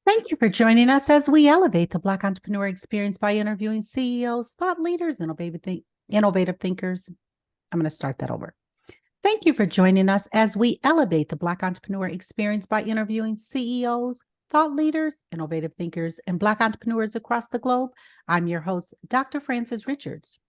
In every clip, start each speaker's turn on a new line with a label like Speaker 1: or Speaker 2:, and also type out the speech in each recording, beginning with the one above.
Speaker 1: Thank you for joining us as we elevate the Black entrepreneur experience by interviewing CEOs, thought leaders, innovative thinkers. I'm going to start that over. Thank you for joining us as we elevate the Black entrepreneur experience by interviewing CEOs, thought leaders, innovative thinkers, and Black entrepreneurs across the globe. I'm your host, Dr. Frances Richards.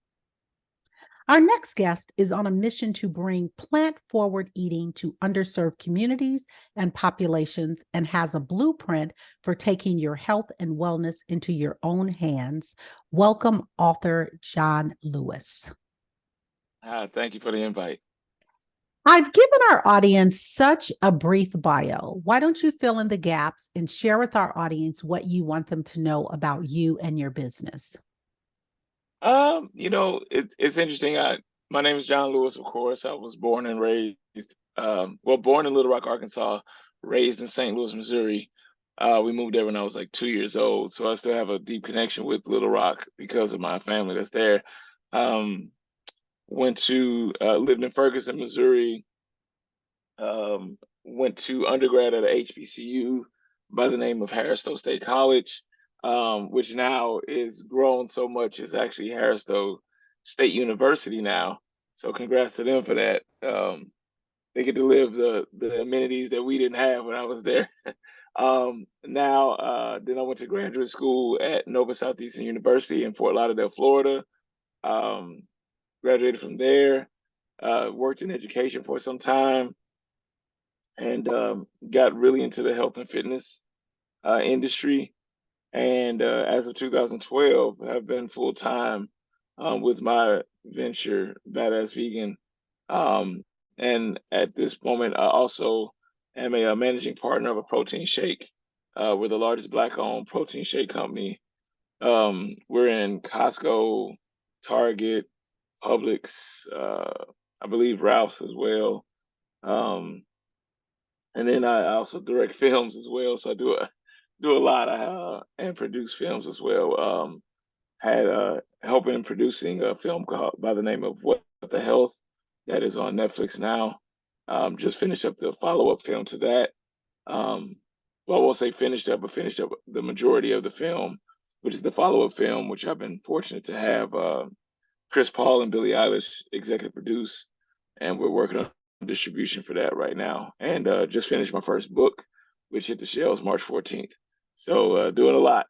Speaker 1: Our next guest is on a mission to bring plant-forward eating to underserved communities and populations and has a blueprint for taking your health and wellness into your own hands. Welcome, author John Lewis.
Speaker 2: Thank you for the invite.
Speaker 1: I've given our audience such a brief bio. Why don't you fill in the gaps and share with our audience what you want them to know about you and your business?
Speaker 2: It's interesting. My name is John Lewis, of course. I was born and raised, born in Little Rock, Arkansas, raised in St. Louis, Missouri. We moved there when I was like 2 years old, so I still have a deep connection with Little Rock because of my family that's there. Lived in Ferguson, Missouri. Went to undergrad at a HBCU by the name of Harris-Stowe State College, which now is grown so much. It's actually Harris-Stowe State University now. So congrats to them for that. They get to live the amenities that we didn't have when I was there. Then I went to graduate school at Nova Southeastern University in Fort Lauderdale, Florida. Graduated from there, worked in education for some time, and got really into the health and fitness industry. And as of 2012, I've been full time with my venture, Badass Vegan. And at this moment, I also am a managing partner of a protein shake. We're the largest Black-owned protein shake company. We're in Costco, Target, Publix, I believe Ralph's as well. And then I also direct films as well, so I do a lot. And produce films as well. Had helping producing a film called by the name of What the Health that is on Netflix now. Just finished up the follow-up film to that. Well, I won't say finished up, but finished up the majority of the film, which is the follow-up film, which I've been fortunate to have Chris Paul and Billie Eilish executive produce, and we're working on distribution for that right now. And just finished my first book, which hit the shelves March 14th. So doing a lot.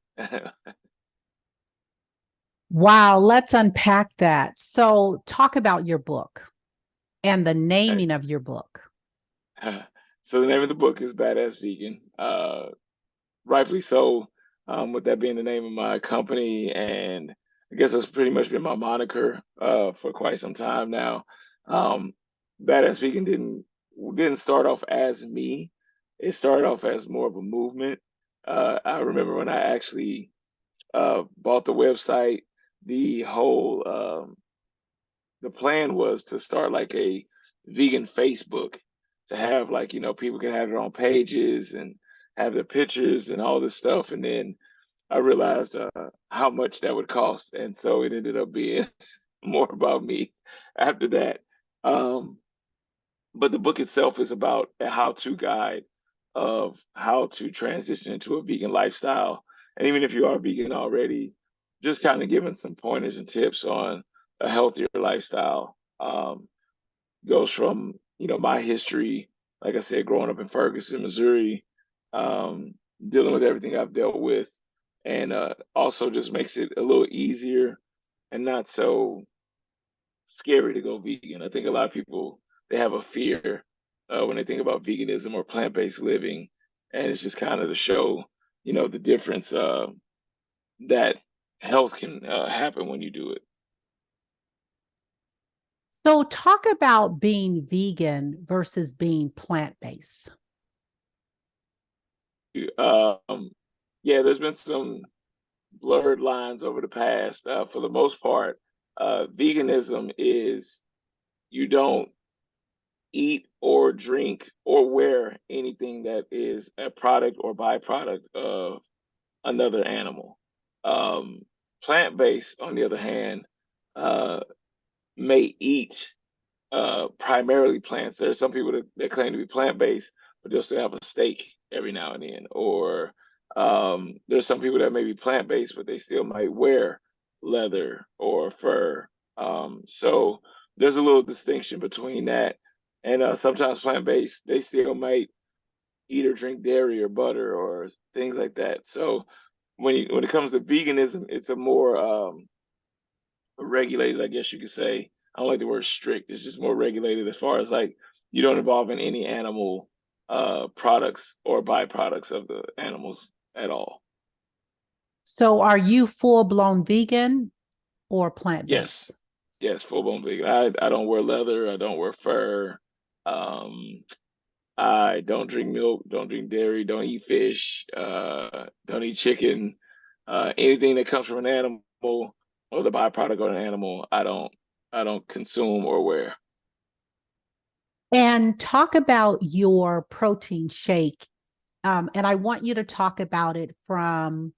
Speaker 1: Wow, let's unpack that. So talk about your book and the naming of your book.
Speaker 2: So the name of the book is Badass Vegan. Rightfully so, with that being the name of my company, and I guess that's pretty much been my moniker for quite some time now. Badass Vegan didn't start off as me. It started off as more of a movement. I remember when I actually bought the website, the whole the plan was to start like a vegan Facebook, to have like, people can have their own pages and have their pictures and all this stuff. And then I realized how much that would cost. And so it ended up being more about me after that. Um, but the book itself is about a how-to guide of how to transition into a vegan lifestyle. And even if you are vegan already, just kind of giving some pointers and tips on a healthier lifestyle. Goes from, my history, like I said, growing up in Ferguson, Missouri, um, dealing with everything I've dealt with, and also just makes it a little easier and not so scary to go vegan. I think a lot of people, they have a fear when they think about veganism or plant-based living, and it's just kind of to show, the difference that health can happen when you do it.
Speaker 1: So talk about being vegan versus being plant-based.
Speaker 2: Um, yeah, there's been some blurred lines over the past. For the most part, veganism is you don't eat or drink or wear anything that is a product or byproduct of another animal. Um, Plant-based, on the other hand, uh, may eat primarily plants. There are some people that claim to be plant-based, but they'll still have a steak every now and then, or There's some people that may be plant-based, but they still might wear leather or fur. So there's a little distinction between that. And sometimes plant-based, they still might eat or drink dairy or butter or things like that. So when it comes to veganism, it's a more regulated, I guess you could say. I don't like the word strict. It's just more regulated as far as like you don't involve in any animal products or byproducts of the animals at all.
Speaker 1: So are you full blown vegan or plant
Speaker 2: Yes,
Speaker 1: based?
Speaker 2: yes, full blown vegan. I don't wear leather. I don't wear fur. Um, I don't drink milk. Don't drink dairy. Don't eat fish. Don't eat chicken. Anything that comes from an animal or the byproduct of an animal, I don't consume or wear.
Speaker 1: And talk about your protein shake. And I want you to talk about it from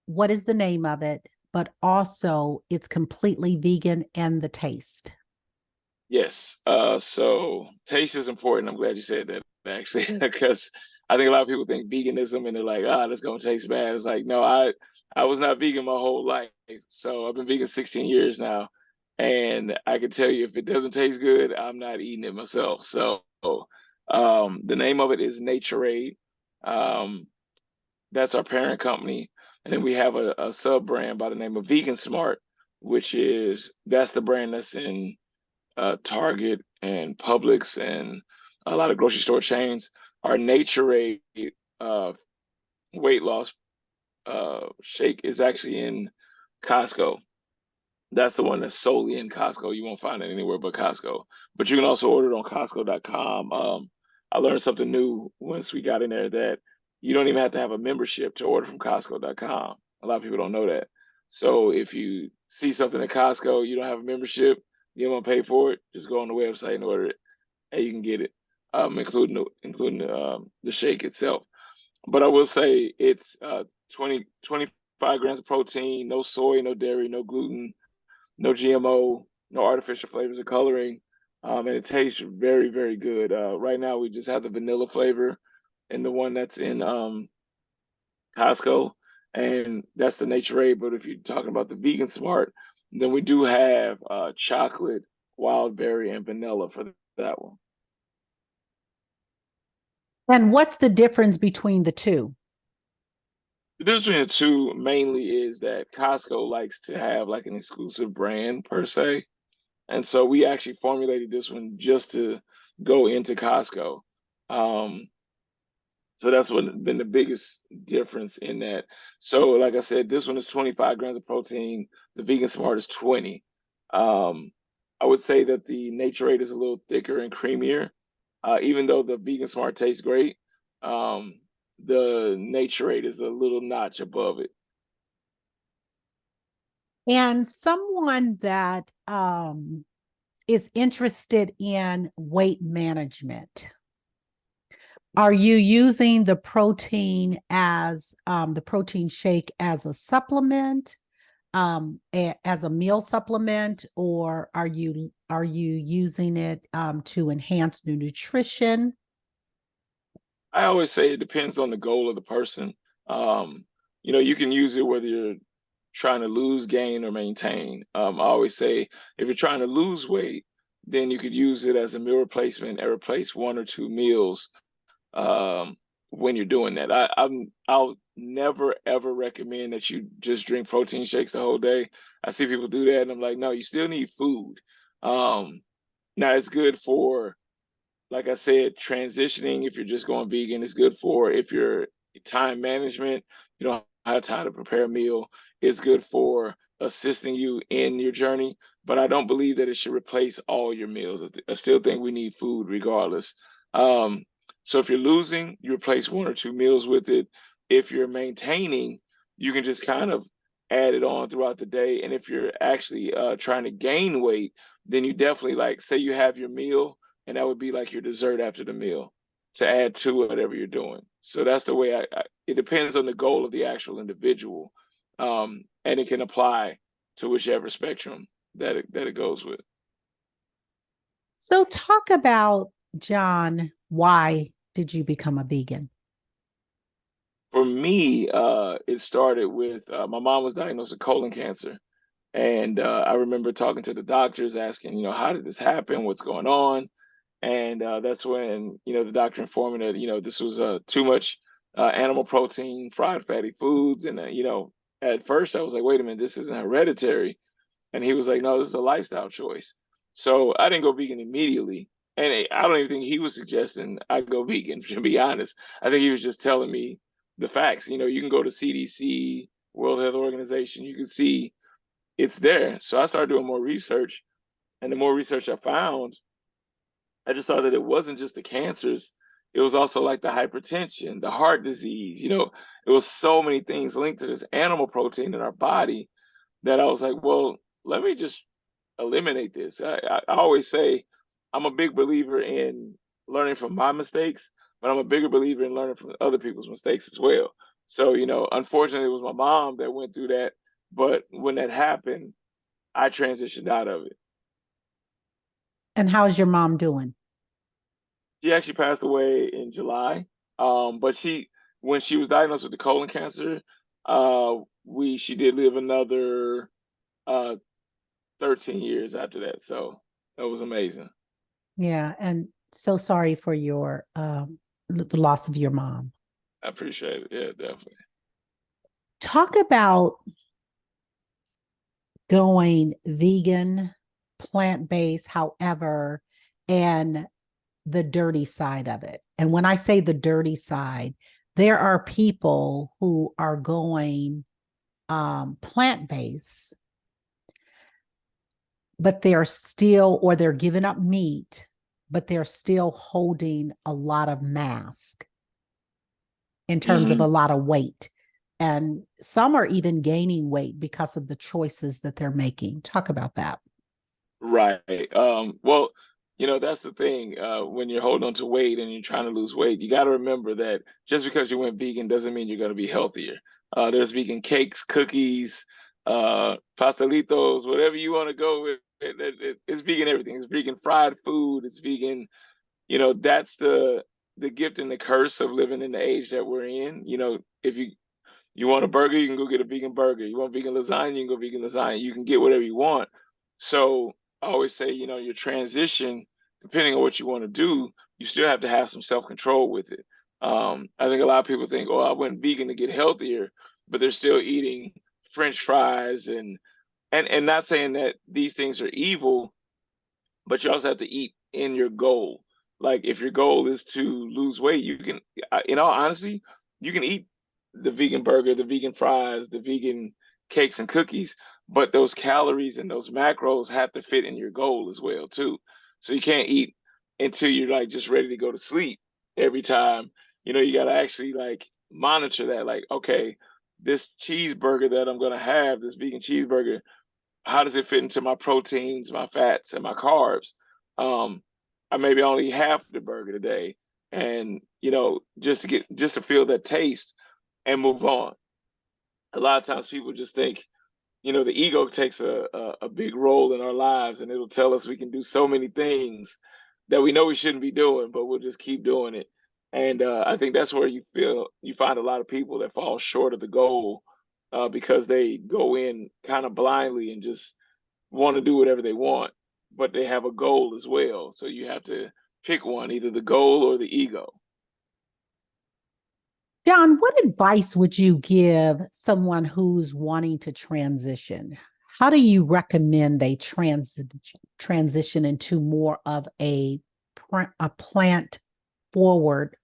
Speaker 1: what is the name of it, but also it's completely vegan and the taste.
Speaker 2: Yes. So taste is important. I'm glad you said that actually, because I think a lot of people think veganism and they're like, ah, that's gonna taste bad. It's like, no, I was not vegan my whole life. So I've been vegan 16 years now. And I can tell you if it doesn't taste good, I'm not eating it myself. So the name of it is Naturade. Um, that's our parent company. And then we have a sub brand by the name of Vegan Smart, which is that's the brand that's in Target and Publix and a lot of grocery store chains. Our Naturade uh, weight loss shake is actually in Costco. That's the one that's solely in Costco. You won't find it anywhere but Costco. But you can also order it on Costco.com. I learned something new once we got in there that you don't even have to have a membership to order from Costco.com. A lot of people don't know that. So if you see something at Costco, you don't have a membership, you don't want to pay for it, just go on the website and order it, and you can get it, including the shake itself. But I will say it's 25 grams of protein, no soy, no dairy, no gluten, no GMO, no artificial flavors or coloring. And it tastes very, very good. Right now, we just have the vanilla flavor and the one that's in Costco, and that's the Naturade. But if you're talking about the Vegan Smart, then we do have chocolate, wild berry, and vanilla for that one.
Speaker 1: And what's the difference between the two?
Speaker 2: The difference between the two mainly is that Costco likes to have like an exclusive brand per se. And so we actually formulated this one just to go into Costco. Um, so that's what been the biggest difference in that. So, like I said, this one is 25 grams of protein. The Vegan Smart is 20. Um, I would say that the Naturade is a little thicker and creamier. Even though the Vegan Smart tastes great, um, the Naturade is a little notch above it.
Speaker 1: And someone that is interested in weight management, are you using the protein shake as a supplement, as a meal supplement, or are you using it to enhance nutrition?
Speaker 2: I always say it depends on the goal of the person. Um, you can use it whether you're trying to lose, gain, or maintain. I always say if you're trying to lose weight, then you could use it as a meal replacement and replace one or two meals um, when you're doing that. I'll never ever recommend that you just drink protein shakes the whole day. I see people do that, and I'm like, no, you still need food. Um, Now it's good for like I said, transitioning if you're just going vegan is good for if you're time management, you don't have time to prepare a meal. It's good for assisting you in your journey, but I don't believe that it should replace all your meals. I still think we need food regardless. Um, so if you're losing, you replace one or two meals with it. If you're maintaining, you can just kind of add it on throughout the day. And if you're actually trying to gain weight, then you definitely like say you have your meal and that would be like your dessert after the meal to add to whatever you're doing. So that's the way it depends on the goal of the actual individual, and it can apply to whichever spectrum that it goes with.
Speaker 1: So talk about, John, why did you become a vegan?
Speaker 2: For me, it started with my mom was diagnosed with colon cancer. And I remember talking to the doctors, asking, how did this happen? What's going on? And that's when, the doctor informed me that, this was too much animal protein, fried fatty foods. And, at first I was like, wait a minute, this isn't hereditary. And he was like, no, this is a lifestyle choice. So I didn't go vegan immediately. And I don't even think he was suggesting I go vegan, to be honest. I think he was just telling me the facts. You can go to CDC, World Health Organization, you can see it's there. So I started doing more research. And the more research I found, I just saw that it wasn't just the cancers, it was also like the hypertension, the heart disease. It was so many things linked to this animal protein in our body that I was like, well, let me just eliminate this. I always say I'm a big believer in learning from my mistakes, but I'm a bigger believer in learning from other people's mistakes as well. So, unfortunately, it was my mom that went through that. But when that happened, I transitioned out of it.
Speaker 1: And how's your mom doing?
Speaker 2: She actually passed away in July. But when she was diagnosed with the colon cancer, she did live another uh, 13 years after that. So that was amazing.
Speaker 1: Yeah, and so sorry for your the loss of your mom.
Speaker 2: I appreciate it. Yeah, definitely.
Speaker 1: Talk about going vegan, plant-based, however, and the dirty side of it. And when I say the dirty side, there are people who are going plant-based, but they're still, or they're giving up meat, but they're still holding a lot of mass in terms of
Speaker 2: Hmm.
Speaker 1: a lot of weight. And some are even gaining weight because of the choices that they're making. Talk about that.
Speaker 2: Right. Well, that's the thing. When you're holding on to weight and you're trying to lose weight, you got to remember that just because you went vegan doesn't mean you're going to be healthier. There's vegan cakes, cookies, pastelitos, whatever you want to go with. It's vegan everything. It's vegan fried food. It's vegan. That's the gift and the curse of living in the age that we're in. If you want a burger, you can go get a vegan burger. You want vegan lasagna, you can go vegan lasagna. You can get whatever you want. So I always say, your transition, depending on what you want to do, you still have to have some self-control with it. I think a lot of people think, oh, I went vegan to get healthier, but they're still eating French fries and not saying that these things are evil, but you also have to eat in your goal. Like if your goal is to lose weight, you can, in all honesty, you can eat the vegan burger, the vegan fries, the vegan cakes and cookies, but those calories and those macros have to fit in your goal as well too. So you can't eat until you're like just ready to go to sleep every time. You got to actually like monitor that. Like, okay, this cheeseburger that I'm gonna have, this vegan cheeseburger, how does it fit into my proteins, my fats, and my carbs? Um, I maybe only half the burger today, and just to feel that taste and move on. A lot of times people just think, the ego takes a big role in our lives, and it'll tell us we can do so many things that we know we shouldn't be doing, but we'll just keep doing it. And I think that's where you find a lot of people that fall short of the goal because they go in kind of blindly and just want to do whatever they want, but they have a goal as well. So you have to pick one, either the goal or the ego.
Speaker 1: John, what advice would you give someone who's wanting to transition? How do you recommend they transition into more of a plant forward,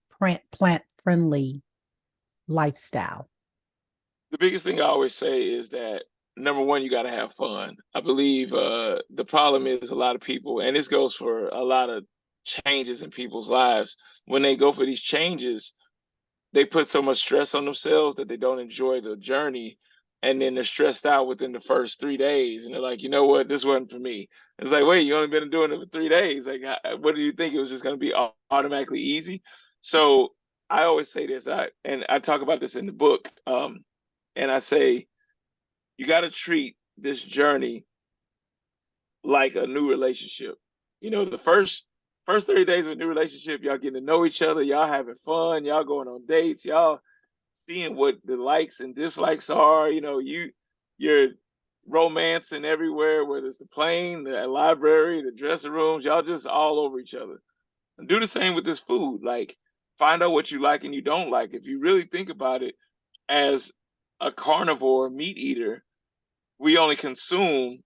Speaker 1: plant friendly lifestyle?
Speaker 2: The biggest thing I always say is that number one, you got to have fun. I believe the problem is a lot of people, and this goes for a lot of changes in people's lives. When they go for these changes, they put so much stress on themselves that they don't enjoy the journey, and then they're stressed out within the first 3 days, and they're like, you know what, this wasn't for me. It's like, wait, you only been doing it for 3 days. Like, what do you think it was just going to be automatically easy? So I always say this, and I talk about this in the book, and I say you got to treat this journey like a new relationship. The first 30 days of a new relationship, y'all getting to know each other, y'all having fun, y'all going on dates, y'all seeing what the likes and dislikes are. You're romancing everywhere, whether it's the plane, the library, the dressing rooms. Y'all just all over each other. And do the same with this food. Like, find out what you like and you don't like. If you really think about it, as a carnivore meat eater, we only consume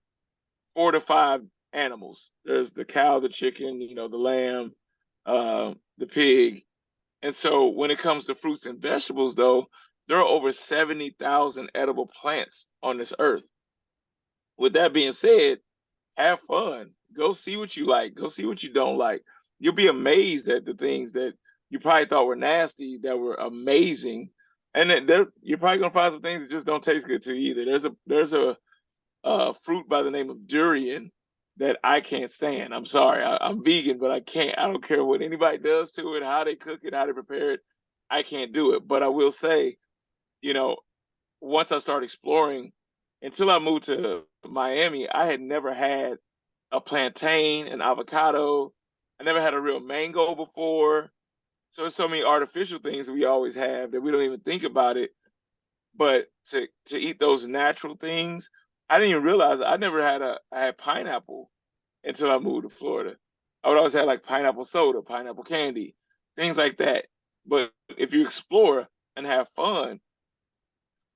Speaker 2: 4 to 5 animals. There's the cow, the chicken, the lamb, the pig. And so when it comes to fruits and vegetables, though, there are over 70,000 edible plants on this earth. With that being said, have fun. Go see what you like. Go see what you don't like. You'll be amazed at the things that you probably thought were nasty that were amazing. And then you're probably gonna find some things that just don't taste good to you either. There's a fruit by the name of durian that I can't stand. I'm sorry. I'm vegan, but I can't. I don't care what anybody does to it, how they cook it, how they prepare it. I can't do it. But I will say, you know, once I started exploring, until I moved to Miami, I had never had a plantain, an avocado. I never had a real mango before. So there's so many artificial things that we always have that we don't even think about it. But to eat those natural things, I didn't even realize I had pineapple until I moved to Florida. I would always have like pineapple soda, pineapple candy, things like that. But if you explore and have fun,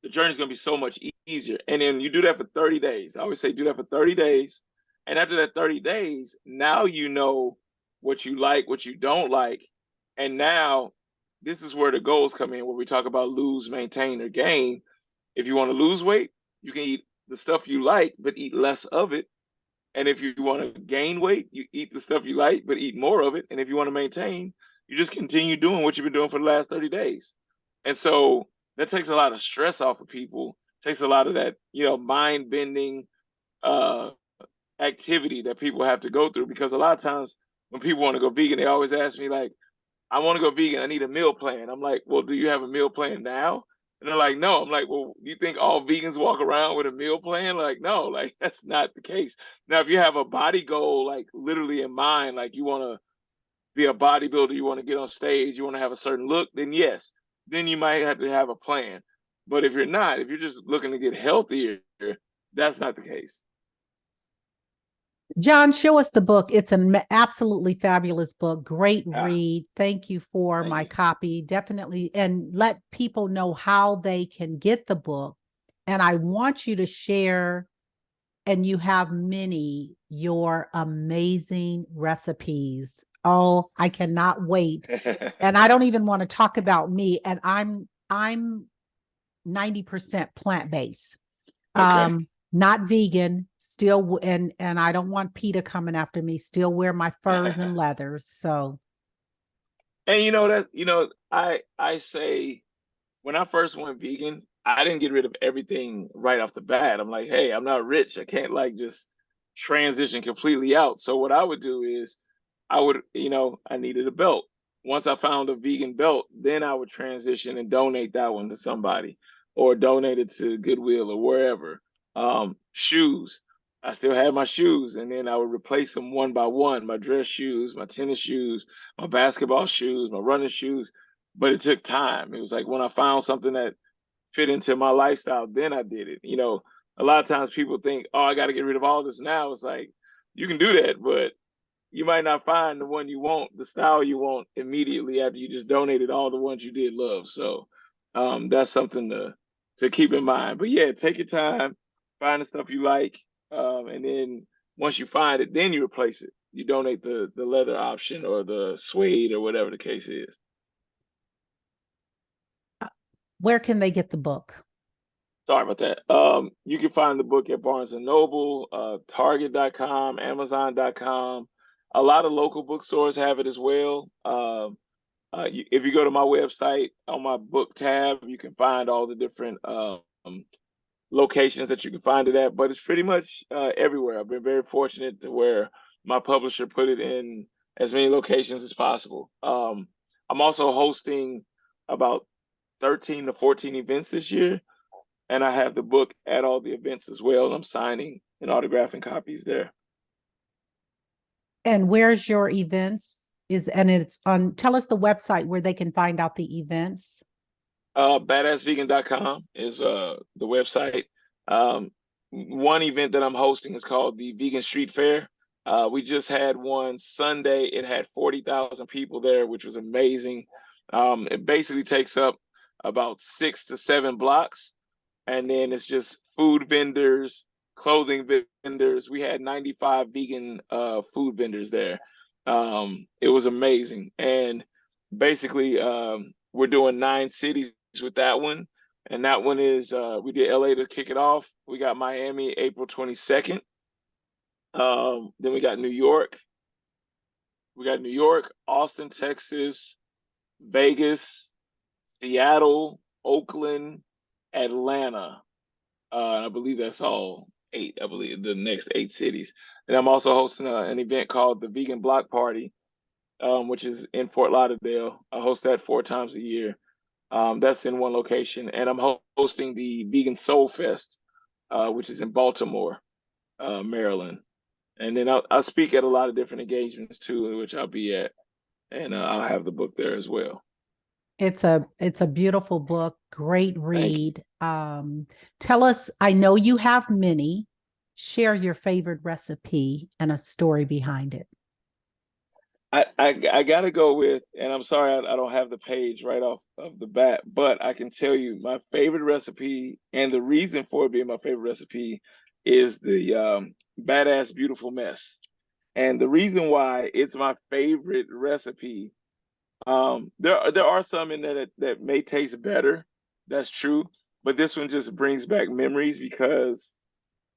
Speaker 2: the journey's gonna be so much easier. And then you do that for 30 days. I always say do that for 30 days. And after that 30 days, now you know what you like, what you don't like. And now this is where the goals come in, where we talk about lose, maintain, or gain. If you want to lose weight, you can eat the stuff you like, but eat less of it. And if you want to gain weight, you eat the stuff you like, but eat more of it. And if you want to maintain, you just continue doing what you've been doing for the last 30 days. And so that takes a lot of stress off of people, takes a lot of that, mind bending uh, activity that people have to go through. Because a lot of times when people want to go vegan, they always ask me, like, I want to go vegan. I need a meal plan. I'm like, well, do you have a meal plan now? And they're like, no. I'm like, well, you think all vegans walk around with a meal plan? Like, no, like that's not the case. Now, if you have a body goal, like literally in mind, like you want to be a bodybuilder, you want to get on stage, you want to have a certain look, then yes, then you might have to have a plan. But if you're not, if you're just looking to get healthier, that's not the case.
Speaker 1: John, show us the book. It's an absolutely fabulous book. Great
Speaker 2: Ah,
Speaker 1: read. Thank you for
Speaker 2: thank
Speaker 1: my
Speaker 2: you.
Speaker 1: copy. Definitely. And let people know how they can get the book. And I want you to share, and you have many, your amazing recipes. Oh, I cannot wait. And I don't even want to talk about me. And I'm 90% plant-based.
Speaker 2: Okay.
Speaker 1: Not vegan, still, and I don't want PETA coming after me, still wear my furs and leathers. So
Speaker 2: And I say when I first went vegan, I didn't get rid of everything right off the bat. I'm like, hey, I'm not rich. I can't like just transition completely out. So what I would do is I needed a belt. Once I found a vegan belt, then I would transition and donate that one to somebody or donate it to Goodwill or wherever. Shoes. I still had my shoes, and then I would replace them one by one, my dress shoes, my tennis shoes, my basketball shoes, my running shoes. But it took time. It was like when I found something that fit into my lifestyle, then I did it. A lot of times people think, oh, I got to get rid of all this now. It's like, you can do that, but you might not find the one you want, the style you want immediately after you just donated all the ones you did love. So that's something to keep in mind. But yeah, take your time, find the stuff you like, and then once you find it, then you replace it. You donate the leather option or the suede or whatever the case is.
Speaker 1: where can they get the book?
Speaker 2: Sorry about that. You can find the book at Barnes and Noble, Target.com, Amazon.com. A lot of local bookstores have it as well. If you go to my website on my book tab, you can find all the different locations that you can find it at. But it's pretty much everywhere. I've been very fortunate to where my publisher put it in as many locations as possible. I'm also hosting about 13 to 14 events this year, and I have the book at all the events as well. And I'm signing and autographing copies there.
Speaker 1: And where's your events? It's on, tell us the website where they can find out the events.
Speaker 2: Badassvegan.com is the website. Um, one event that I'm hosting is called the Vegan Street Fair. We just had one Sunday. It had 40,000 people there, which was amazing. It basically takes up about 6 to 7 blocks, and then it's just food vendors, clothing vendors. We had 95 vegan food vendors there. It was amazing, and basically we're doing 9 cities with that one, and that one is we did LA to kick it off. We got Miami April 22nd. Then we got New York. We got New York, Austin, Texas, Vegas, Seattle, Oakland, Atlanta. I believe that's all 8. I believe the next 8 cities. And I'm also hosting an event called the Vegan Block Party, which is in Fort Lauderdale. I host that 4 times a year. That's in one location, and I'm hosting the Vegan Soul Fest, which is in Baltimore, Maryland. And then I'll speak at a lot of different engagements too, which I'll be at, and I'll have the book there as well.
Speaker 1: It's a beautiful book, great
Speaker 2: Thank you.
Speaker 1: read. Tell us, I know you have many. Share your favorite recipe and a story behind it.
Speaker 2: I gotta go with, and I'm sorry I don't have the page right off of the bat, but I can tell you my favorite recipe, and the reason for it being my favorite recipe is the Badass Beautiful Mess. And the reason why it's my favorite recipe, there are some in there that may taste better. That's true, but this one just brings back memories because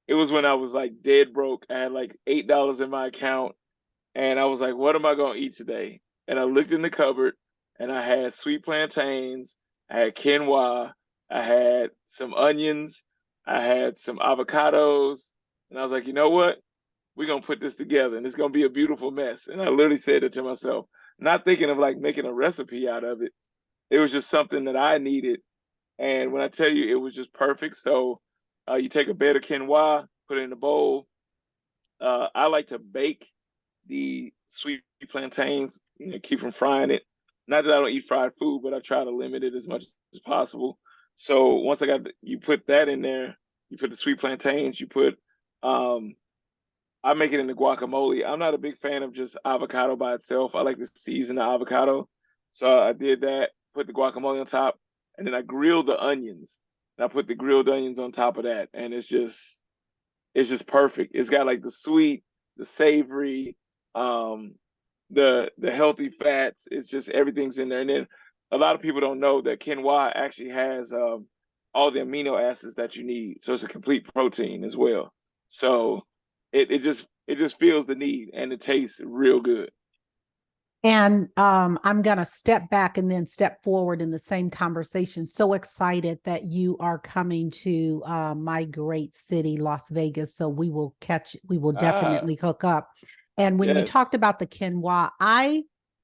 Speaker 2: it was when I was like dead broke. I had like $8 in my account, and I was like, what am I gonna eat today? And I looked in the cupboard, and I had sweet plantains, I had quinoa, I had some onions, I had some avocados, and I was like, you know what? We're gonna put this together, and it's gonna be a beautiful mess. And I literally said it to myself, not thinking of like making a recipe out of it. It was just something that I needed, and when I tell you, it was just perfect. So you take a bed of quinoa, put it in a bowl. I like to bake the sweet plantains, keep from frying it. Not that I don't eat fried food, but I try to limit it as much as possible. So once you put that in there, you put the sweet plantains, you put, I make it into guacamole. I'm not a big fan of just avocado by itself. I like to season the avocado. So I did that, put the guacamole on top, and then I grilled the onions. And I put the grilled onions on top of that, and it's just perfect. It's got like the sweet, the savory, um, the healthy fats. It's just everything's in there. And then a lot of people don't know that quinoa actually has all the amino acids that you need. So it's a complete protein as well. So it just feels the need, and it tastes real good.
Speaker 1: And I'm going to step back and then step forward in the same conversation. So excited that you are coming to my great city, Las Vegas. So we will
Speaker 2: Ah,
Speaker 1: definitely hook up. And when you talked
Speaker 2: yes.
Speaker 1: about the quinoa,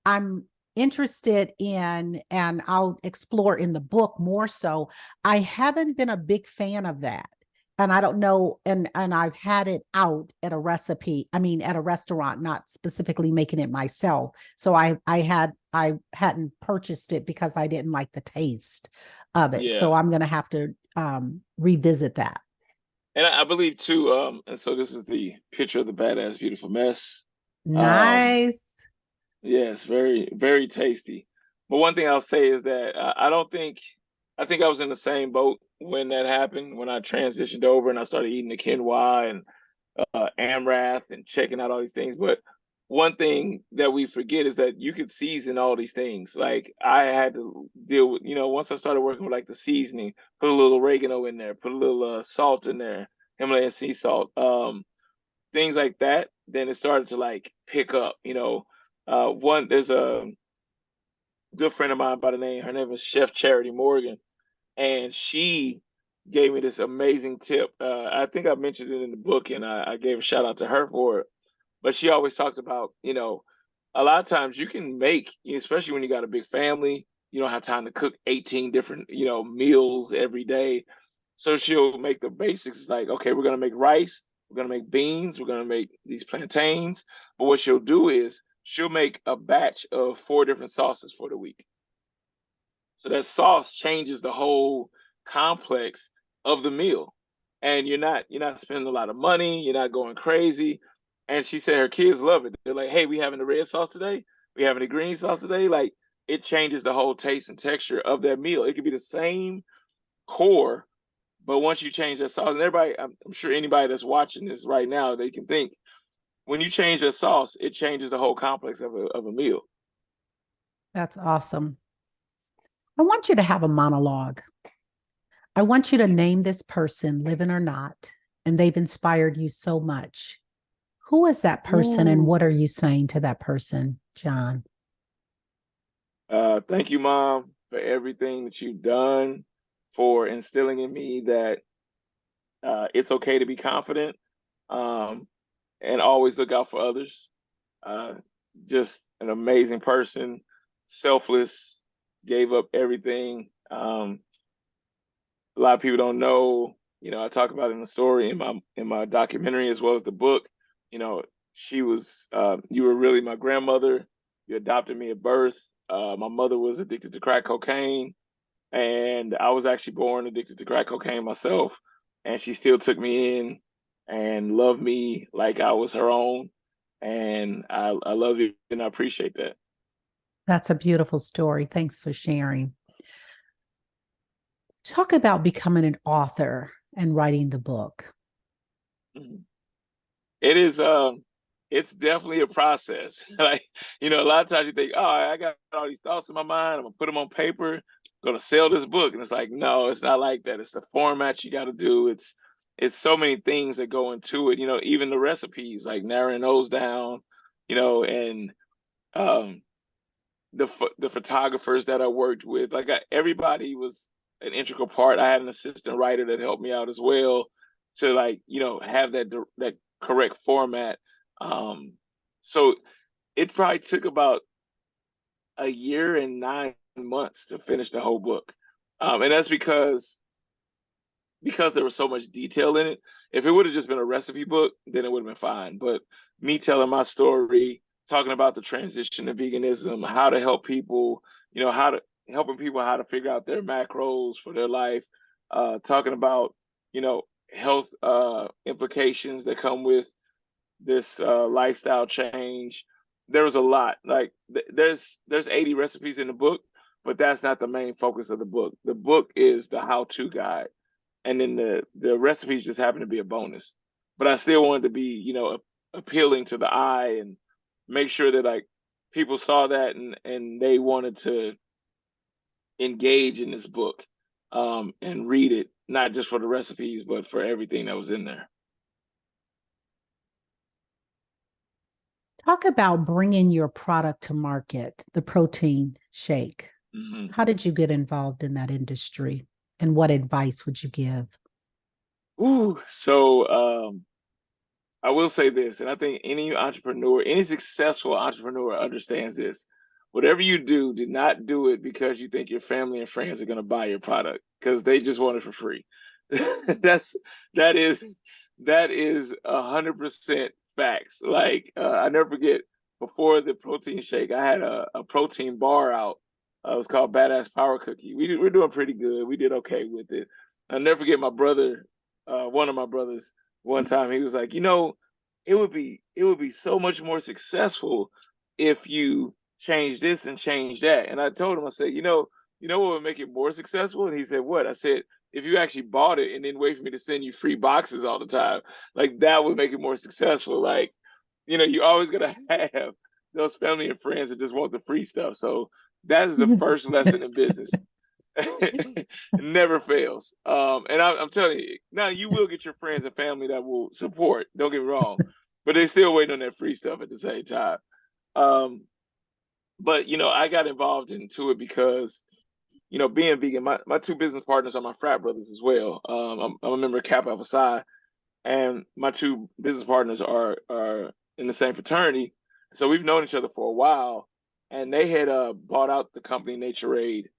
Speaker 1: I'm interested in, and I'll explore in the book more so. I haven't been a big fan of that. And I don't know, and I've had it out at a recipe, I mean at a restaurant, not specifically making it myself. So I hadn't purchased it because I didn't like the taste of it. So
Speaker 2: Yeah.
Speaker 1: I'm gonna have to revisit that.
Speaker 2: And I believe too, and so this is the picture of the badass beautiful mess. Um,
Speaker 1: Nice.
Speaker 2: Yes, very, very tasty. But one thing I'll say is that I don't think, I think I was in the same boat when that happened, when I transitioned over and I started eating the quinoa and Amrath and checking out all these things. But one thing that we forget is that you could season all these things. Like I had to deal with, once I started working with like the seasoning, put a little oregano in there, put a little salt in there, Himalayan sea salt. Things like that, then it started to like pick up, there's a good friend of mine by the name, her name is Chef Charity Morgan, and she gave me this amazing tip. I think I mentioned it in the book, and I gave a shout out to her for it. But she always talks about, a lot of times you can make, especially when you got a big family, you don't have time to cook 18 different, meals every day. So she'll make the basics. It's like, okay, we're gonna make rice, we're gonna make beans, we're gonna make these plantains. But what she'll do is she'll make a batch of 4 different sauces for the week. So that sauce changes the whole complex of the meal. And you're not spending a lot of money, you're not going crazy. And she said her kids love it. They're like, hey, we having the red sauce today? We having the green sauce today? Like it changes the whole taste and texture of that meal. It could be the same core, but once you change that sauce, and everybody, I'm sure anybody that's watching this right now, they can think when you change that sauce, it changes the whole complex of a meal.
Speaker 1: That's awesome. I want you to have a monologue. I want you to name this person, living or not, and they've inspired you so much. Who is that person and
Speaker 2: Ooh.
Speaker 1: what are you saying to that person, John?
Speaker 2: Thank you, Mom, for everything that you've done, for instilling in me that it's okay to be confident, um, and always look out for others. Uh, just an amazing person, selfless, gave up everything. A lot of people don't know, I talk about it in the story in my documentary as well as the book. You know, she was you were really my grandmother. You adopted me at birth. My mother was addicted to crack cocaine, and I was actually born addicted to crack cocaine myself. And she still took me in and loved me like I was her own. And I love you and I appreciate that.
Speaker 1: That's a beautiful story. Thanks for sharing. Talk about becoming an author and writing the book.
Speaker 2: Mhm. It is it's definitely a process. Like, a lot of times you think, oh, I got all these thoughts in my mind, I'm gonna put them on paper, I'm gonna sell this book. And it's like, no, it's not like that. It's the format you gotta do. It's so many things that go into it, even the recipes, like narrowing those down, and um the photographers that I worked with, like everybody was an integral part. I had an assistant writer that helped me out as well to like have that correct format. Um, so it probably took about a year and 9 months to finish the whole book, and that's because there was so much detail in it. If it would have just been a recipe book, then it would have been fine. But me telling my story, talking about the transition to veganism, how to help people, how to helping people how to figure out their macros for their life, talking about, you know, health implications that come with this lifestyle change. There was a lot. Like there's 80 recipes in the book, but that's not the main focus of the book. The book is the how-to guide, and then the recipes just happen to be a bonus. But I still wanted to be, appealing to the eye and make sure that like people saw that and they wanted to engage in this book, and read it, not just for the recipes, but for everything that was in there.
Speaker 1: Talk about bringing your product to market, the protein shake.
Speaker 2: Hmm.
Speaker 1: How did you get involved in that industry? And what advice would you give?
Speaker 2: Ooh, so I will say this, and I think any entrepreneur, any successful entrepreneur understands this. Whatever you do not do it because you think your family and friends are going to buy your product because they just want it for free. That's that is that is 100% facts. Like I never forget before the protein shake, I had a protein bar out. It was called Badass Power Cookie. We're doing pretty good. We did okay with it. I'll never forget my brother, one of my brothers one time he was like, it would be so much more successful if you change this and change that. And I told him, I said, what would make it more successful? And he said, what? I said, if you actually bought it and then wait for me to send you free boxes all the time, like that would make it more successful. Like, you always gotta have those family and friends that just want the free stuff. So that is the first lesson in business. It never fails. And I'm telling you, now you will get your friends and family that will support. Don't get me wrong, but they're still waiting on that free stuff at the same time. Um, but I got involved into it because being vegan, my two business partners are my frat brothers as well. I'm a member of Kappa Alpha Psi, and my two business partners are in the same fraternity, so we've known each other for a while. And they had bought out the company Nature Aid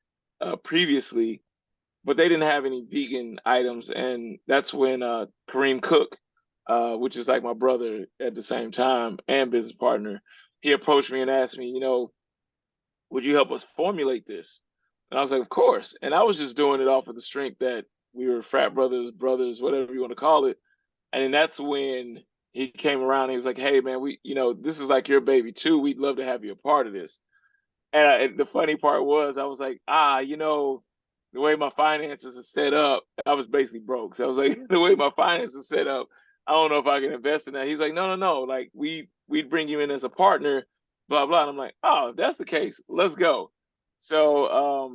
Speaker 2: previously, but they didn't have any vegan items, and that's when Kareem Cook, which is like my brother at the same time and business partner, he approached me and asked me, would you help us formulate this? And I was like, of course. And I was just doing it off of the strength that we were frat brothers, whatever you want to call it. And then that's when he came around. And he was like, hey, man, this is like your baby too. We'd love to have you a part of this. And the funny part was, I was like, the way my finances are set up, I was basically broke. So I was like, the way my finances are set up, I don't know if I can invest in that. He's like, no, no, no. Like we'd bring you in as a partner, blah blah. And I'm like, oh, if that's the case, let's go. So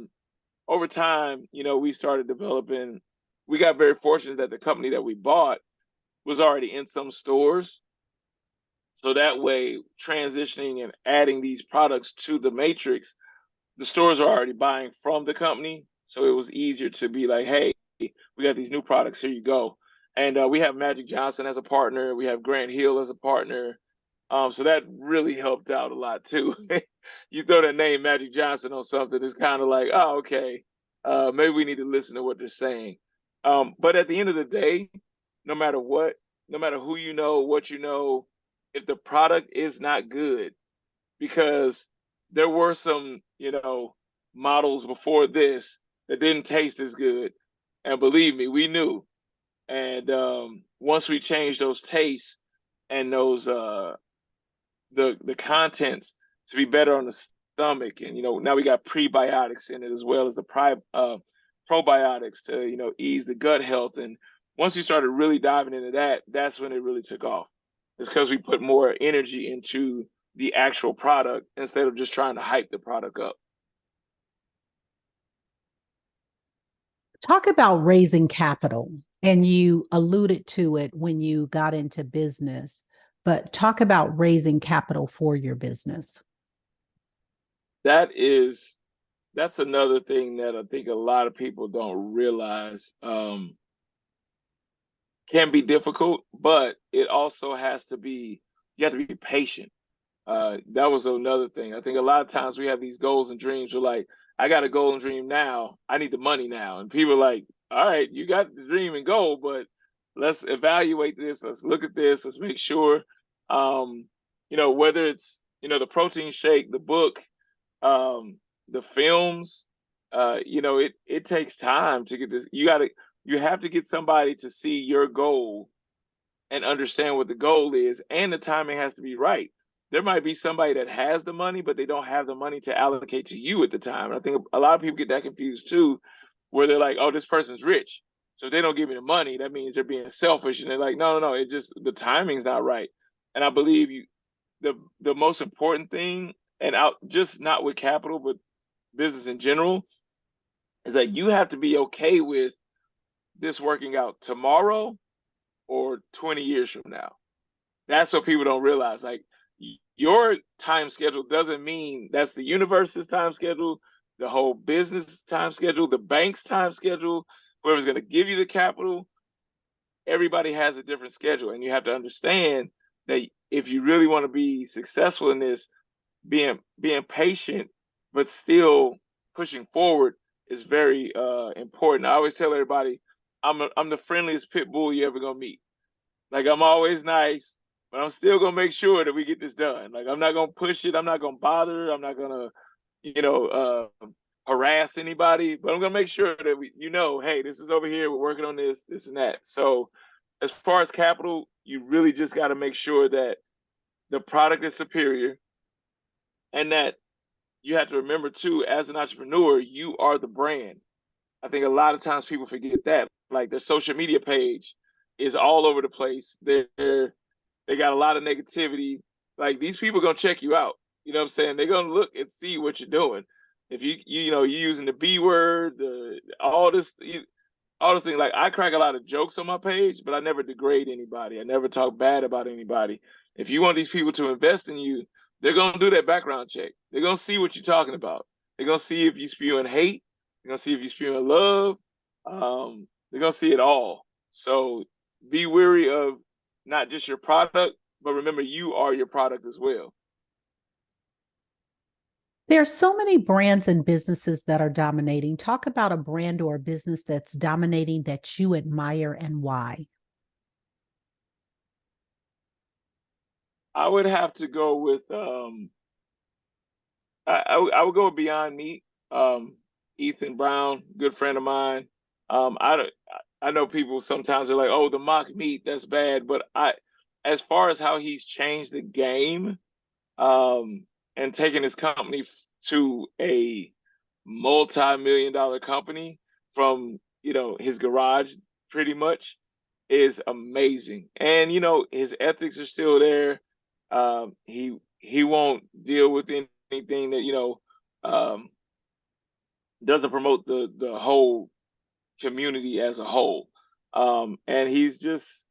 Speaker 2: over time, we started developing. We got very fortunate that the company that we bought was already in some stores. So that way, transitioning and adding these products to the matrix, the stores are already buying from the company. So it was easier to be like, hey, we got these new products. Here you go. And we have Magic Johnson as a partner. We have Grant Hill as a partner. So that really helped out a lot too. You throw that name Magic Johnson on something, it's kind of like, oh, okay, maybe we need to listen to what they're saying. But at the end of the day, no matter what, no matter who you know, what you know, if the product is not good, because there were some, models before this that didn't taste as good. And believe me, we knew. And once we changed those tastes and those the contents to be better on the stomach, and now we got prebiotics in it as well as the probiotics to ease the gut health. And once we started really diving into that, that's when it really took off. It's because we put more energy into the actual product instead of just trying to hype the product up.
Speaker 1: Talk about raising capital. And you alluded to it when you got into business, but talk about raising capital for your business.
Speaker 2: That's another thing that I think a lot of people don't realize, can be difficult, but it also has to be, you have to be patient. That was another thing. I think a lot of times we have these goals and dreams. We're like, I got a goal and dream now. I need the money now. And people are like, all right, you got the dream and goal, but let's evaluate this. Let's look at this. Let's make sure, whether it's, the protein shake, the book, um, the films, it takes time to get this. You have to get somebody to see your goal and understand what the goal is, and the timing has to be right. There might be somebody that has the money, but they don't have the money to allocate to you at the time. And I think a lot of people get that confused too, where they're like, oh, this person's rich, so if they don't give me the money, that means they're being selfish. And they're like, no, no, no, it just, the timing's not right. And I believe the most important thing, and out just not with capital, but business in general, is that you have to be okay with this working out tomorrow or 20 years from now. That's what people don't realize. Like, your time schedule doesn't mean that's the universe's time schedule, the whole business time schedule, the bank's time schedule, whoever's going to give you the capital. Everybody has a different schedule. And you have to understand that if you really want to be successful in this, being patient, but still pushing forward is very important. I always tell everybody, I'm the friendliest pit bull you ever gonna meet. Like, I'm always nice, but I'm still gonna make sure that we get this done. Like, I'm not gonna push it. I'm not gonna bother. I'm not gonna, you know, harass anybody. But I'm gonna make sure that hey, this is over here. We're working on this and that. So, as far as capital, you really just got to make sure that the product is superior, and that you have to remember too, as an entrepreneur, you are the brand. I think a lot of times people forget that. Like, their social media page is all over the place. They got a lot of negativity. Like, these people gonna check you out. You know what I'm saying? They're gonna look and see what you're doing. If you're using the B word, all the things. Like, I crack a lot of jokes on my page, but I never degrade anybody. I never talk bad about anybody. If you want these people to invest in you, they're gonna do that background check. They're gonna see what you're talking about. They're gonna see if you spewing hate. They're gonna see if you spewing love. They're gonna see it all. So be wary of not just your product, but remember, you are your product as well.
Speaker 1: There are so many brands and businesses that are dominating. Talk about a brand or a business that's dominating that you admire and why.
Speaker 2: I would have to go with I would go with Beyond Meat. Ethan Brown, good friend of mine. I know people sometimes are like, "Oh, the mock meat, that's bad," but as far as how he's changed the game, um, and taken his company to a multi-million-dollar company from his garage, pretty much, is amazing. And his ethics are still there. He won't deal with anything that um, doesn't promote the whole community as a whole. And he's just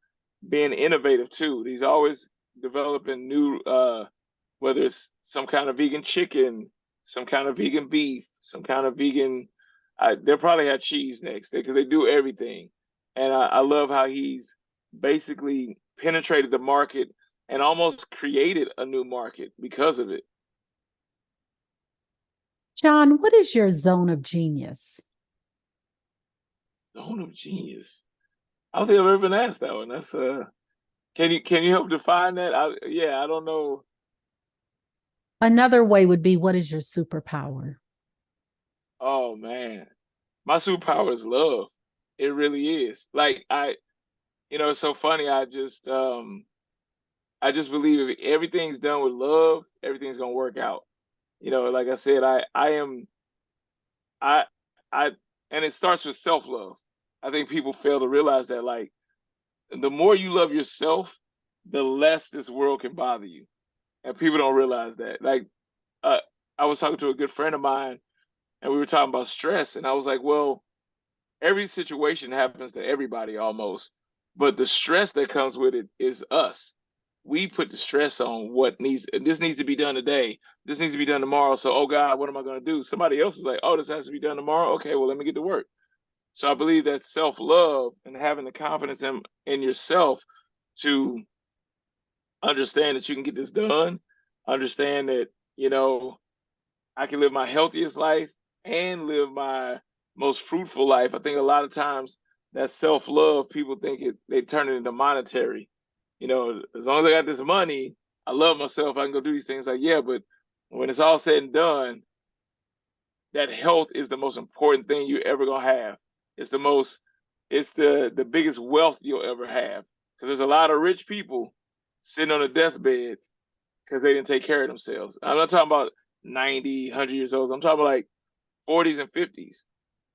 Speaker 2: being innovative too. He's always developing new, whether it's some kind of vegan chicken, some kind of vegan beef, some kind of vegan. They'll probably have cheese next because they do everything. And I love how he's basically penetrated the market and almost created a new market because of it.
Speaker 1: John, what is your zone of genius?
Speaker 2: Zone of genius. I don't think I've ever been asked that one. That's can you help define that? Yeah, I don't know.
Speaker 1: Another way would be, what is your superpower?
Speaker 2: Oh man, my superpower is love. It really is. Like it's so funny. I just believe if everything's done with love, everything's gonna work out. Like I said, I am I I and it starts with self love. I think people fail to realize that like the more you love yourself, the less this world can bother you. And people don't realize that. Like uh, I was talking to a good friend of mine, and we were talking about stress, and I was like, well, every situation happens to everybody almost, but the stress that comes with it is us. We put the stress on what needs. This needs to be done today. This needs to be done tomorrow. So, oh God, what am I going to do? Somebody else is like, oh, this has to be done tomorrow. Okay, well, let me get to work. So I believe that self love and having the confidence in yourself to understand that you can get this done, understand that you know I can live my healthiest life and live my most fruitful life. I think a lot of times that self love, people think they turn it into monetary. As long as I got this money, I love myself. I can go do these things. Like, yeah, but when it's all said and done, that health is the most important thing you ever gonna have. It's the most, it's the biggest wealth you'll ever have. Because there's a lot of rich people sitting on a deathbed because they didn't take care of themselves. I'm not talking about 90, 100 years old. I'm talking about like 40s and 50s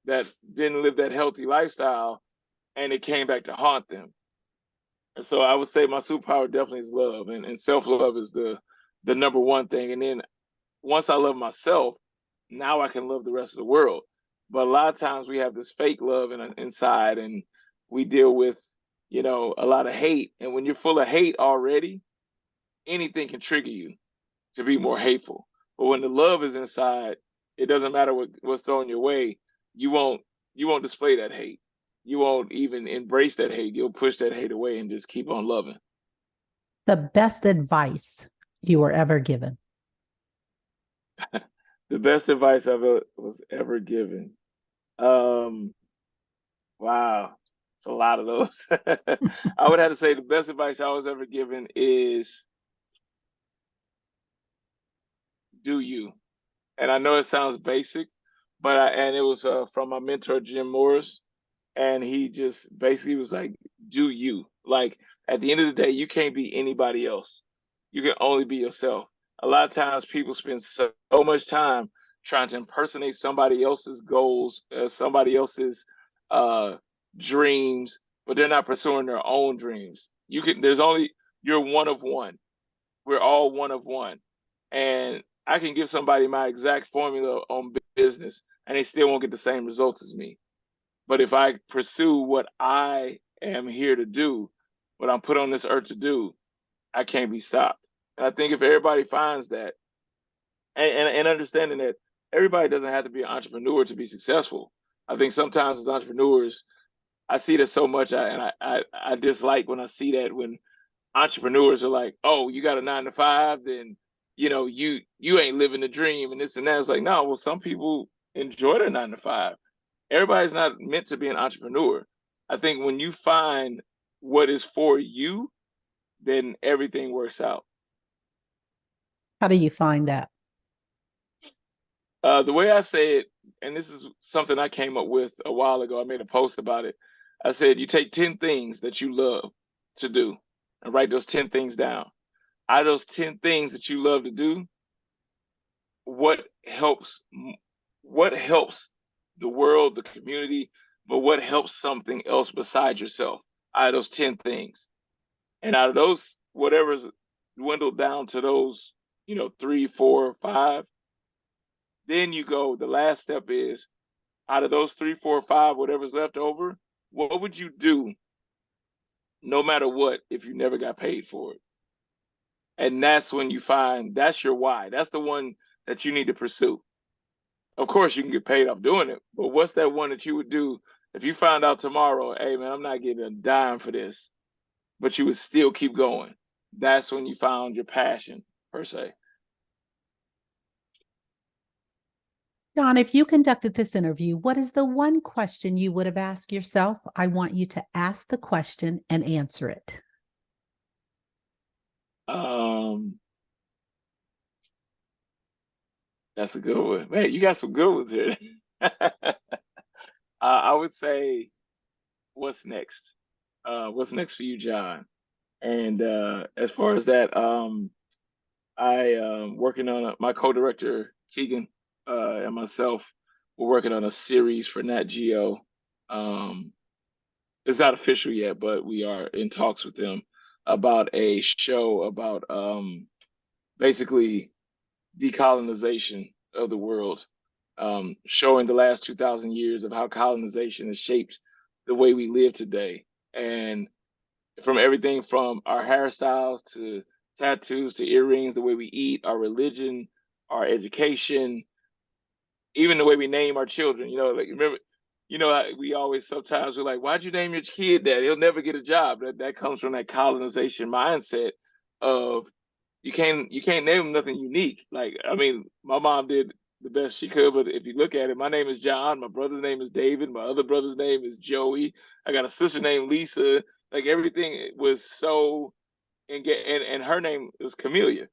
Speaker 2: that didn't live that healthy lifestyle and it came back to haunt them. And so I would say my superpower definitely is love, and self-love is the number one thing. And then once I love myself, now I can love the rest of the world. But a lot of times we have this fake love inside, and we deal with, a lot of hate. And when you're full of hate already, anything can trigger you to be more hateful. But when the love is inside, it doesn't matter what's thrown your way. You won't you won't display that hate. You won't even embrace that hate. You'll push that hate away and just keep on loving.
Speaker 1: The best advice you were ever given.
Speaker 2: The best advice was ever given. Um, wow, it's a lot of those. I would have to say the best advice I was ever given is do you. And I know it sounds basic, but and it was from my mentor Jim Morris, and he just basically was like, "Do you?" Like at the end of the day, you can't be anybody else. You can only be yourself. A lot of times, people spend so much time trying to impersonate somebody else's goals, somebody else's uh, dreams, but they're not pursuing their own dreams. You can. There's only you're one of one. We're all one of one, and I can give somebody my exact formula on business, and they still won't get the same results as me. But if I pursue what I am here to do, what I'm put on this earth to do, I can't be stopped. And I think if everybody finds that, and understanding that everybody doesn't have to be an entrepreneur to be successful. I think sometimes as entrepreneurs, I see that so much, and I dislike when I see that when entrepreneurs are like, "Oh, you got a 9 to 5, then you ain't living the dream," and this and that. It's like, no, well, some people enjoy their 9 to 5. Everybody's not meant to be an entrepreneur. I think when you find what is for you, then everything works out.
Speaker 1: How do you find that?
Speaker 2: The way I say it, and this is something I came up with a while ago. I made a post about it. I said, you take 10 things that you love to do and write those 10 things down. Out of those 10 things that you love to do, what helps what helps the world, the community, but what helps something else besides yourself out of those 10 things. And out of those, whatever's dwindled down to those, 3, 4, 5, then you go, the last step is out of those 3, 4, 5, whatever's left over, what would you do no matter what if you never got paid for it? And that's when you find that's your why. That's the one that you need to pursue. Of course, you can get paid off doing it, but what's that one that you would do if you found out tomorrow, hey man, I'm not getting a dime for this, but you would still keep going? That's when you found your passion, per se.
Speaker 1: John, if you conducted this interview, what is the one question you would have asked yourself? I want you to ask the question and answer it.
Speaker 2: That's a good one. Man, you got some good ones here. I would say, what's next? What's next for you, John? And as far as that, I working on my co-director Keegan and myself. We're working on a series for Nat Geo. It's not official yet, but we are in talks with them about a show about basically decolonization of the world, showing the last 2,000 years of how colonization has shaped the way we live today. And from everything from our hairstyles to tattoos to earrings, the way we eat, our religion, our education, even the way we name our children. Like remember, we always sometimes we're like, why'd you name your kid that? He'll never get a job. That comes from that colonization mindset of you can't name him nothing unique. Like, I mean, my mom did the best she could, but if you look at it, my name is John, my brother's name is David, my other brother's name is Joey. I got a sister named Lisa. Like everything was so and her name was Camellia,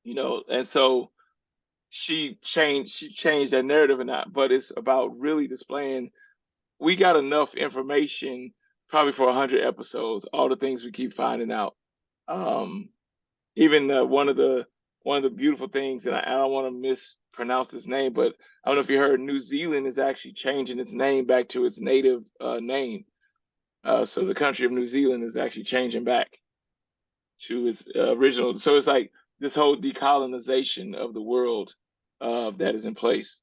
Speaker 2: and so she changed that narrative and that, but it's about really displaying we got enough information probably for 100 episodes, all the things we keep finding out. Um, even one of the beautiful things, and I don't want to mispronounce this name, but I don't know if you heard, New Zealand is actually changing its name back to its native name. So the country of New Zealand is actually changing back to its original. So it's like this whole decolonization of the world that is in place.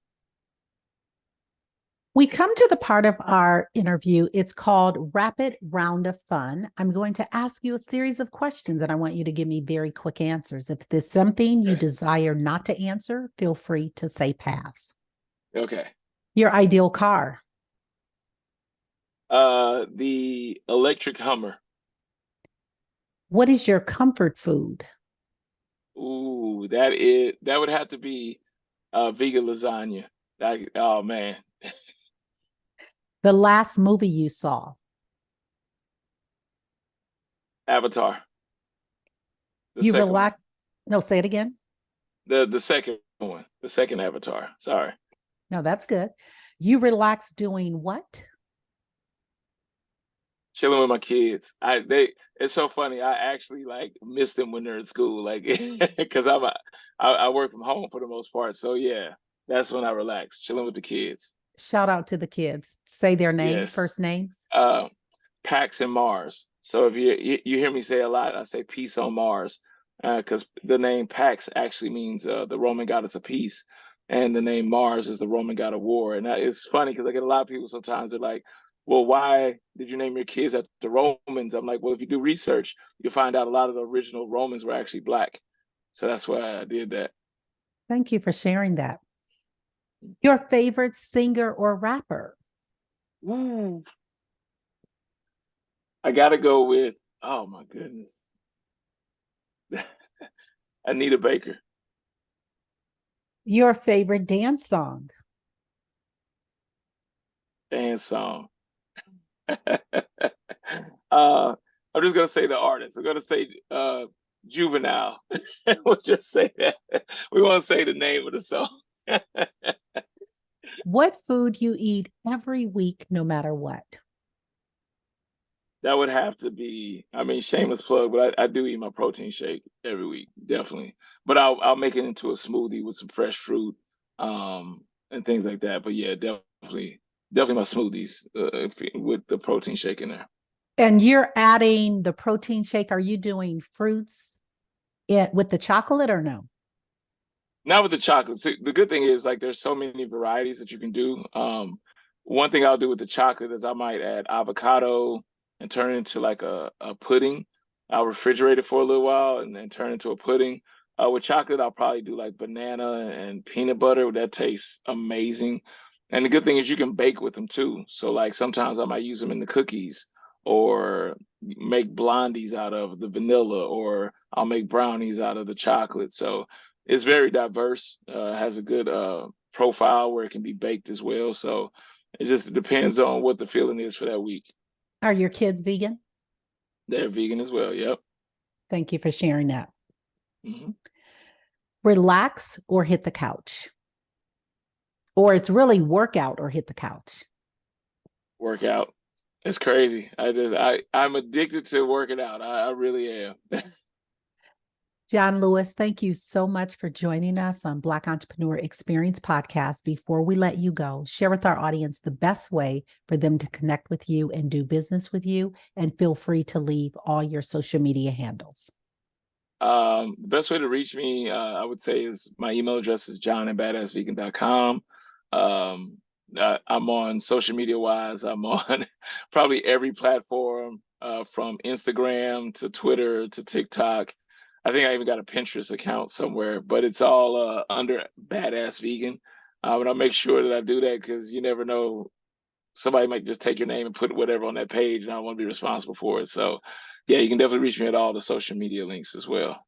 Speaker 1: We come to the part of our interview. It's called Rapid Round of Fun. I'm going to ask you a series of questions and I want you to give me very quick answers. If there's something you desire not to answer, feel free to say pass.
Speaker 2: Okay.
Speaker 1: Your ideal car.
Speaker 2: The electric Hummer.
Speaker 1: What is your comfort food?
Speaker 2: Ooh, that would have to be vegan lasagna. Oh man.
Speaker 1: The last movie you saw.
Speaker 2: Avatar. The
Speaker 1: You
Speaker 2: second one.
Speaker 1: relax. No, say it again.
Speaker 2: The second one. The second Avatar. Sorry.
Speaker 1: No, that's good. You relax doing what?
Speaker 2: Chilling with my kids. It's so funny. I actually like miss them when they're in school, like because I work from home for the most part. So yeah, that's when I relax, chilling with the kids.
Speaker 1: Shout out to the kids. Say their name,
Speaker 2: Yes.
Speaker 1: first names.
Speaker 2: Pax and Mars. So if you hear me say a lot, I say peace on Mars, because the name Pax actually means the Roman goddess of peace, and the name Mars is the Roman god of war. And it's funny because I get a lot of people sometimes they're like, "Well, why did you name your kids after the Romans?" I'm like, "Well, if you do research, you'll find out a lot of the original Romans were actually black, so that's why I did that."
Speaker 1: Thank you for sharing that. Your favorite singer or rapper?
Speaker 2: Ooh, I gotta go with, oh my goodness, Anita Baker.
Speaker 1: Your favorite dance song?
Speaker 2: Dance song. I'm just gonna say the artist. I'm gonna say Juvenile. We'll just say that. We won't say the name of the song.
Speaker 1: What food you eat every week, no matter what?
Speaker 2: That would have to be, I mean, shameless plug, but I do eat my protein shake every week, definitely. But I'll make it into a smoothie with some fresh fruit, and things like that. But yeah, definitely my smoothies with the protein shake in there.
Speaker 1: And you're adding the protein shake. Are you doing fruits with the chocolate or no?
Speaker 2: Not with the chocolate. See, the good thing is like there's so many varieties that you can do. One thing I'll do with the chocolate is I might add avocado and turn it into like a pudding. I'll refrigerate it for a little while and then turn it into a pudding. With chocolate, I'll probably do like banana and peanut butter. That tastes amazing. And the good thing is you can bake with them too. So like sometimes I might use them in the cookies or make blondies out of the vanilla, or I'll make brownies out of the chocolate. So it's very diverse, has a good profile where it can be baked as well. So it just depends on what the feeling is for that week.
Speaker 1: Are your kids vegan?
Speaker 2: They're vegan as well. Yep.
Speaker 1: Thank you for sharing that.
Speaker 2: Hmm.
Speaker 1: Relax or hit the couch? Or it's really workout or hit the couch?
Speaker 2: Workout. It's crazy. I'm addicted to working out. I really am.
Speaker 1: John Lewis, thank you so much for joining us on Black Entrepreneur Experience Podcast. Before we let you go, share with our audience the best way for them to connect with you and do business with you. And feel free to leave all your social media handles.
Speaker 2: The best way to reach me, I would say, is my email address is john@badassvegan.com. Um, I'm on social media wise. I'm on probably every platform, from Instagram to Twitter to TikTok. I think I even got a Pinterest account somewhere, but it's all under Badass Vegan. And I'll make sure that I do that because you never know, somebody might just take your name and put whatever on that page, and I want to be responsible for it. So, yeah, you can definitely reach me at all the social media links as well.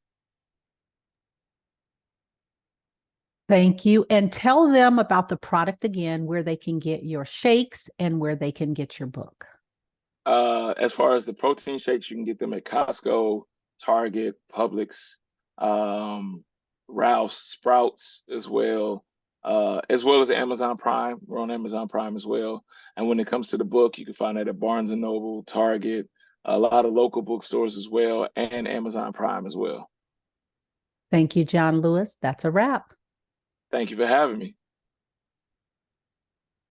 Speaker 1: Thank you. And tell them about the product again, where they can get your shakes and where they can get your book.
Speaker 2: As far as the protein shakes, you can get them at Costco, Target, Publix, um, Ralph's, Sprouts as well as Amazon Prime. We're on Amazon Prime as well. And when it comes to the book, you can find that at Barnes and Noble, Target, a lot of local bookstores as well, and Amazon Prime as well.
Speaker 1: Thank you, John Lewis. That's a wrap.
Speaker 2: Thank you for having me.